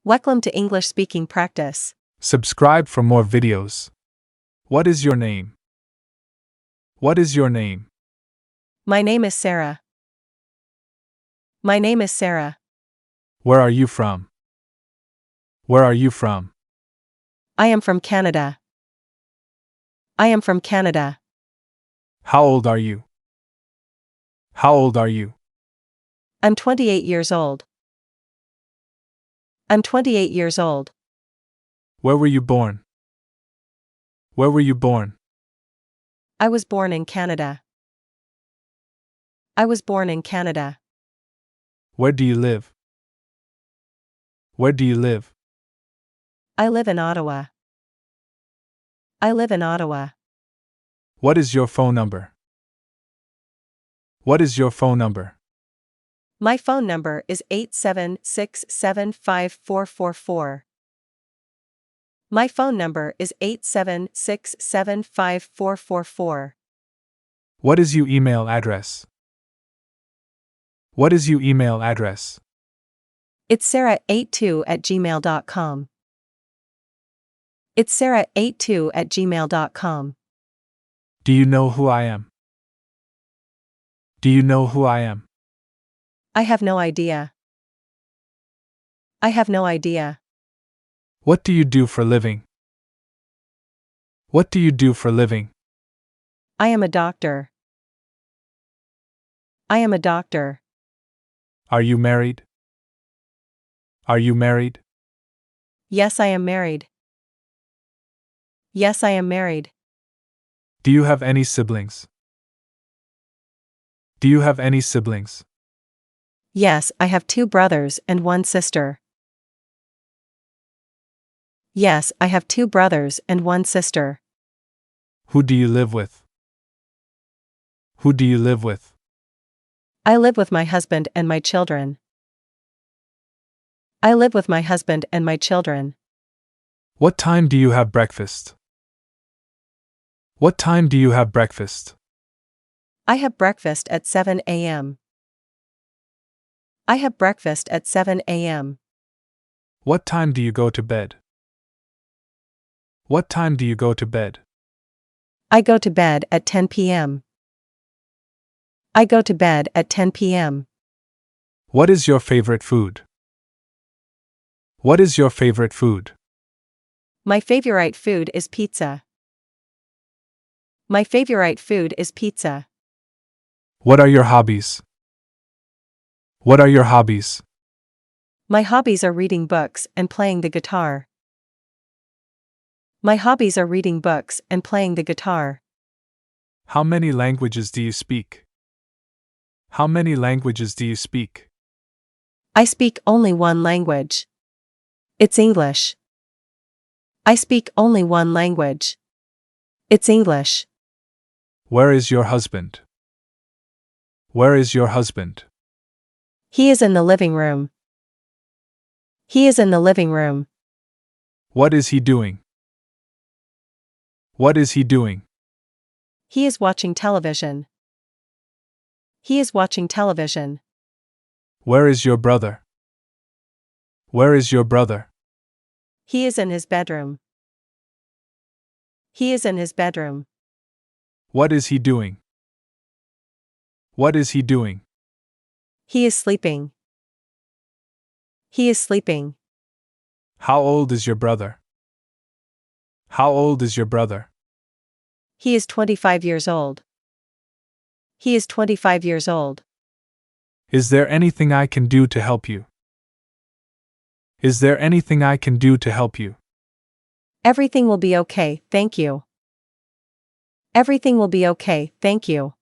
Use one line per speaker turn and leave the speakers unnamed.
Welcome to English Speaking Practice.
Subscribe for more videos. What is your name? What is your name?
My name is Sarah. My name is Sarah.
Where are you from? Where are you from?
I am from Canada. I am from Canada.
How old are you? How old are you?
I'm 28 years old. I'm 28 years old.
Where were you born? Where were you born?
I was born in Canada. I was born in Canada.
Where do you live? Where do you live?
I live in Ottawa. I live in Ottawa.
What is your phone number? What is your phone number?
My phone number is 876754444. My phone number is 876754444.
What is your email address? What is your email address?
It's sarah82@gmail.com. It's sarah82@gmail.com.
Do you know who I am? Do you know who I am?
I have no idea. I have no idea.
What do you do for living? What do you do for living?
I am a doctor. I am a doctor.
Are you married? Are you married?
Yes, I am married. Yes, I am married.
Do you have any siblings? Do you have any siblings?
Yes, I have 2 brothers and 1 sister. Yes, I have 2 brothers and 1 sister.
Who do you live with? Who do you live with?
I live with my husband and my children. I live with my husband and my children.
What time do you have breakfast? What time do you have breakfast?
I have breakfast at 7 a.m. I have breakfast at 7 a.m.
What time do you go to bed? What time do you go to bed?
I go to bed at 10 p.m. I go to bed at 10 p.m.
What is your favorite food? What is your favorite food?
My favorite food is pizza. My favorite food is pizza.
What are your hobbies? What are your hobbies?
My hobbies are reading books and playing the guitar. My hobbies are reading books and playing the guitar.
How many languages do you speak? How many languages do you speak?
I speak only one language. It's English. I speak only one language. It's English.
Where is your husband? Where is your husband?
He is in the living room. He is in the living room.
What is he doing? What is he doing?
He is watching television. He is watching television.
Where is your brother? Where is your brother?
He is in his bedroom. He is in his bedroom.
What is he doing? What is he doing?
He is sleeping. He is sleeping.
How old is your brother? How old is your brother?
He is 25 years old. He is 25 years old.
Is there anything I can do to help you? Is there anything I can do to help you?
Everything will be okay, thank you. Everything will be okay, thank you.